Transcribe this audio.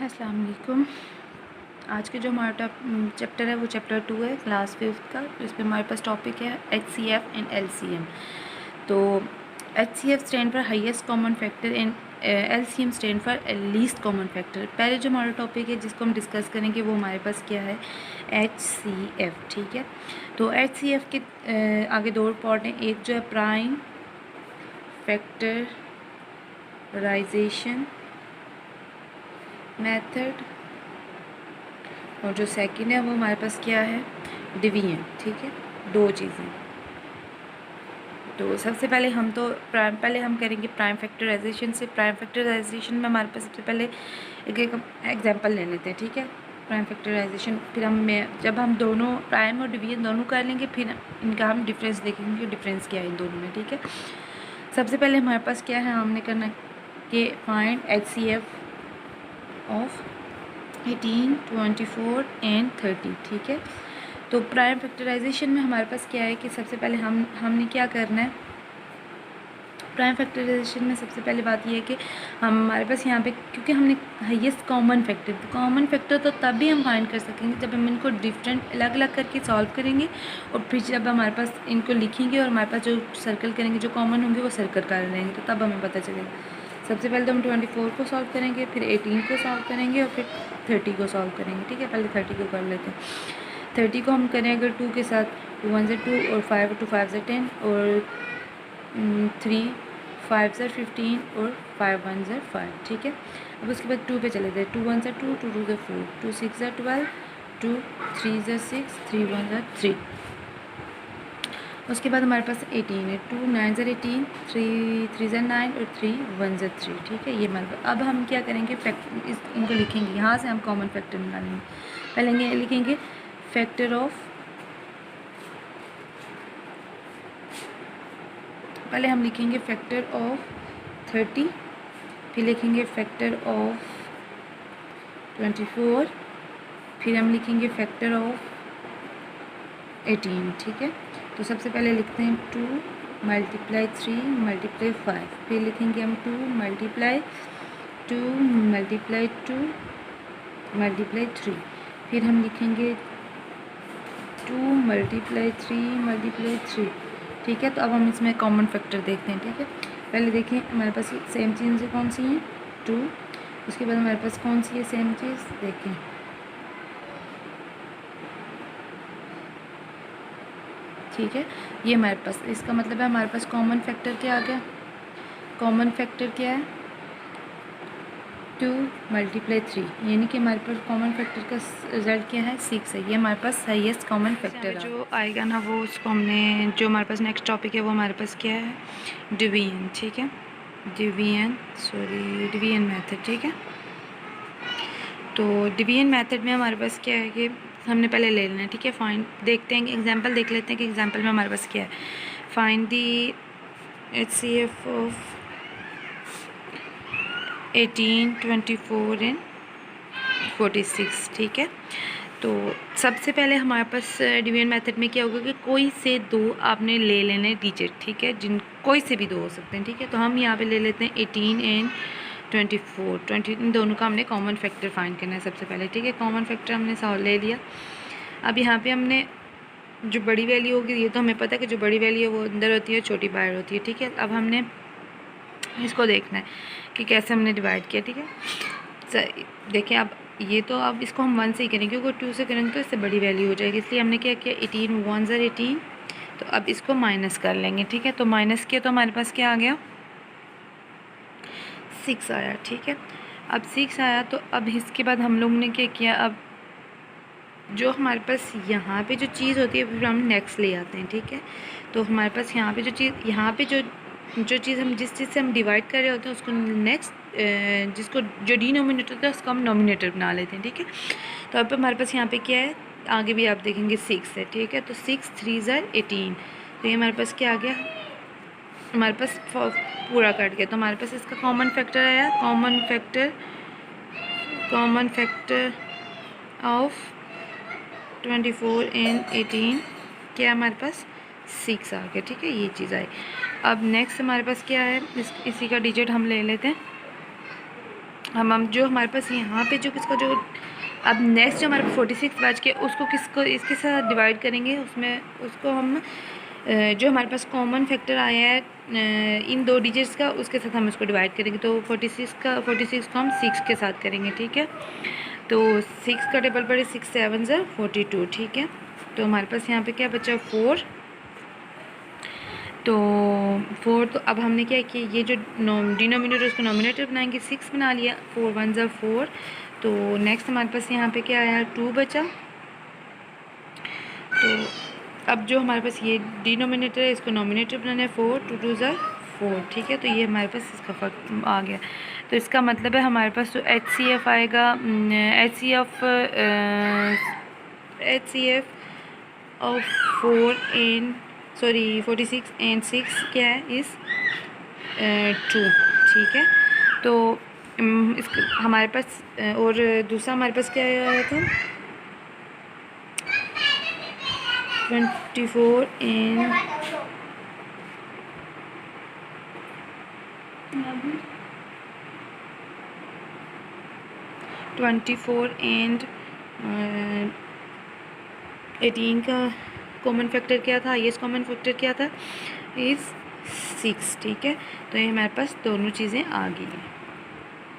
अस्सलाम वालेकुम। आज के जो हमारा चैप्टर है वो चैप्टर 2 है क्लास 5th का। इस पर हमारे पास टॉपिक है HCF एंड LCM। तो HCF stand for highest common factor and LCM stand for least common factor. पहले जो हमारा टॉपिक है जिसको हम डिस्कस करेंगे वो हमारे पास क्या है, HCF। ठीक है, तो HCF के आगे दो पार्ट हैं। एक जो है प्राइम फैक्टराइजेशन मेथड, और जो सेकंड है वो हमारे पास क्या है, डिवीजन। ठीक है, दो चीज़ें। तो सबसे पहले हम करेंगे प्राइम फैक्टराइजेशन से। प्राइम फैक्टराइजेशन में हमारे पास सबसे पहले एक एग्जांपल ले लेते हैं। ठीक है, प्राइम फैक्टराइजेशन, फिर जब हम दोनों प्राइम और डिवीजन दोनों कर लेंगे फिर इनका हम डिफरेंस देखेंगे कि डिफरेंस क्या है इन दोनों में। ठीक है, सबसे पहले हमारे पास क्या है, हमने करना कि फाइंड HCF ऑफ 18, 24 एंड 30। ठीक है, तो प्राइम फैक्टराइजेशन में हमारे पास क्या है कि सबसे पहले हमने क्या करना है। प्राइम फैक्टराइजेशन में सबसे पहले बात यह है कि हमारे पास यहाँ पे, क्योंकि हमने हाईएस्ट कॉमन फैक्टर तो तब भी हम फाइंड कर सकेंगे जब हम इनको डिफरेंट अलग अलग करके सॉल्व करेंगे, और फिर जब हमारे पास इनको लिखेंगे और हमारे पास जो सर्कल करेंगे जो कॉमन होंगे वो सर्कल कर लेंगे, तो तब हमें पता चलेगा। सबसे पहले तो हम 24 को सॉल्व करेंगे, फिर 18 को सॉल्व करेंगे और फिर 30 को सॉल्व करेंगे। ठीक है, पहले 30 को कर लेते हैं। 30 को हम करें अगर 2 के साथ, 2 1 से 2 और 5 2 5 से 10 और 3 5 से 15 और 5 1 से 5। ठीक है, अब उसके बाद 2 पे चले जाए। 2 1 से 2, 2 2 से 4, 2 6 से 12, 2 3 से 6, 3 1 से 3। उसके बाद हमारे पास 18 है। 2 9 से 18, 3 3 से 9 और 3 1 से 3। ठीक है, ये मतलब अब हम क्या करेंगे, इनको लिखेंगे। यहाँ से हम कॉमन फैक्टर निकालेंगे। पहले लिखेंगे फैक्टर ऑफ, पहले हम लिखेंगे फैक्टर ऑफ 30, फिर लिखेंगे फैक्टर ऑफ 24, फिर हम लिखेंगे फैक्टर ऑफ 18। ठीक है, तो सबसे पहले लिखते हैं 2 मल्टीप्लाई 3 मल्टीप्लाई 5, फिर लिखेंगे हम 2 मल्टीप्लाई 2 मल्टीप्लाई 2 मल्टीप्लाई 3, फिर हम लिखेंगे 2 मल्टीप्लाई 3 मल्टीप्लाई 3। ठीक है, तो अब हम इसमें कॉमन फैक्टर देखते हैं। ठीक है, पहले देखें हमारे पास सेम चीज़ें कौन सी हैं, 2। उसके बाद हमारे पास कौन सी है सेम चीज़, देखें ठीक है, ये हमारे पास, इसका मतलब है हमारे पास कॉमन फैक्टर क्या आ गया। कॉमन फैक्टर क्या है, 2 मल्टीप्लाई 3, यानी कि हमारे पास कॉमन फैक्टर का रिजल्ट क्या है, 6 है। ये हमारे पास हाईएस्ट कॉमन फैक्टर जो आएगा ना, वो उसको हमने, जो हमारे पास नेक्स्ट टॉपिक है वो हमारे पास क्या है, डिवीजन। ठीक है, डिवीजन मेथड। ठीक है, तो डिवीजन मेथड में हमारे पास क्या है कि हमने पहले ले लेना है। ठीक है, फाइंड, देखते हैं एग्जांपल देख लेते हैं कि एग्जांपल में हमारे पास क्या है। Find the HCF of 18, 24 and 46। ठीक है, तो सबसे पहले हमारे पास डिवीजन मेथड में क्या होगा कि कोई से दो आपने ले लेने डिजिट। ठीक है, जिन कोई से भी दो हो सकते हैं। ठीक है, तो हम यहाँ पे ले लेते हैं 18 एंड 24, इन दोनों का हमने कॉमन फैक्टर फाइंड करना है सबसे पहले। ठीक है, कॉमन फैक्टर हमने ले लिया। अब यहाँ पे हमने जो बड़ी वैल्यू होगी, ये तो हमें पता है कि जो बड़ी वैल्यू है वो अंदर होती है, छोटी बाहर होती है। ठीक है, अब हमने इसको देखना है कि कैसे हमने डिवाइड किया। ठीक है, देखिए अब ये तो, अब इसको हम 1 से ही करेंगे क्योंकि 2 से करेंगे तो इससे बड़ी वैल्यू हो जाएगी, इसलिए हमने क्या किया, 18 1 से 18, तो अब इसको माइनस कर लेंगे। ठीक है, तो माइनस किया तो हमारे पास क्या आ गया, 6 आया। ठीक है, अब 6 आया तो अब इसके बाद हम लोग ने क्या किया, अब जो हमारे पास यहाँ पे जो चीज़ होती है फिर हम नेक्स्ट ले आते हैं। ठीक है, तो हमारे पास यहाँ पे जो चीज़, यहाँ पे जो चीज़ हम जिस चीज़ से हम डिवाइड कर रहे होते हैं उसको नेक्स्ट, जिसको जो डिनोमिनेटर होता है उसको हम नोमिनेटर बना लेते हैं। ठीक है, तो अब हमारे पास यहाँ पे क्या है, आगे भी आप देखेंगे 6 है। ठीक है, तो 6 3 ज़र 18, तो ये हमारे पास क्या आ गया, हमारे पास पूरा कट गया। तो हमारे पास इसका कॉमन फैक्टर आया, कॉमन फैक्टर ऑफ 24 एंड 18 क्या हमारे पास 6 आ गया। ठीक है, ये चीज़ आई। अब नेक्स्ट हमारे पास क्या है, इसी का डिजिट हम ले लेते हैं। हम जो हमारे पास यहाँ पे जो किसका जो अब नेक्स्ट जो हमारे पास 46 बच के उसको किसको इसके साथ डिवाइड करेंगे, उसमें उसको हम जो हमारे पास कॉमन फैक्टर आया है इन 2 डिजिट्स का, उसके साथ हम इसको डिवाइड करेंगे। तो 46 को हम 6 के साथ करेंगे, ठीक है। तो 6 का टेबल पर 6 7 ज़ा 42, ठीक है। तो हमारे पास यहाँ पे क्या बचा 4। तो 4, तो अब हमने क्या किया, ये जो डिनोमिनेटर उसको नोमिनेटर बनाएंगे, 6 बना लिया, 4 1 ज़ा 4। तो नेक्स्ट हमारे पास यहाँ पे क्या आया 2 बचा। तो अब जो हमारे पास ये डिनोमिनेटर है इसको नोमिनेटर बनाना है, 4 2 2 ज़ा 4, ठीक है। तो ये हमारे पास इसका फर्क आ गया। तो इसका मतलब है हमारे पास जो HCF आएगा, HCF ऑफ 46 एंड 6 क्या है इस 2, ठीक है। तो इस हमारे पास और दूसरा हमारे पास क्या आया था 24 एंड 18 का कॉमन फैक्टर क्या था, हाईएस्ट कॉमन फैक्टर क्या था इस 6, ठीक है। तो ये हमारे पास दोनों चीज़ें आ गई हैं।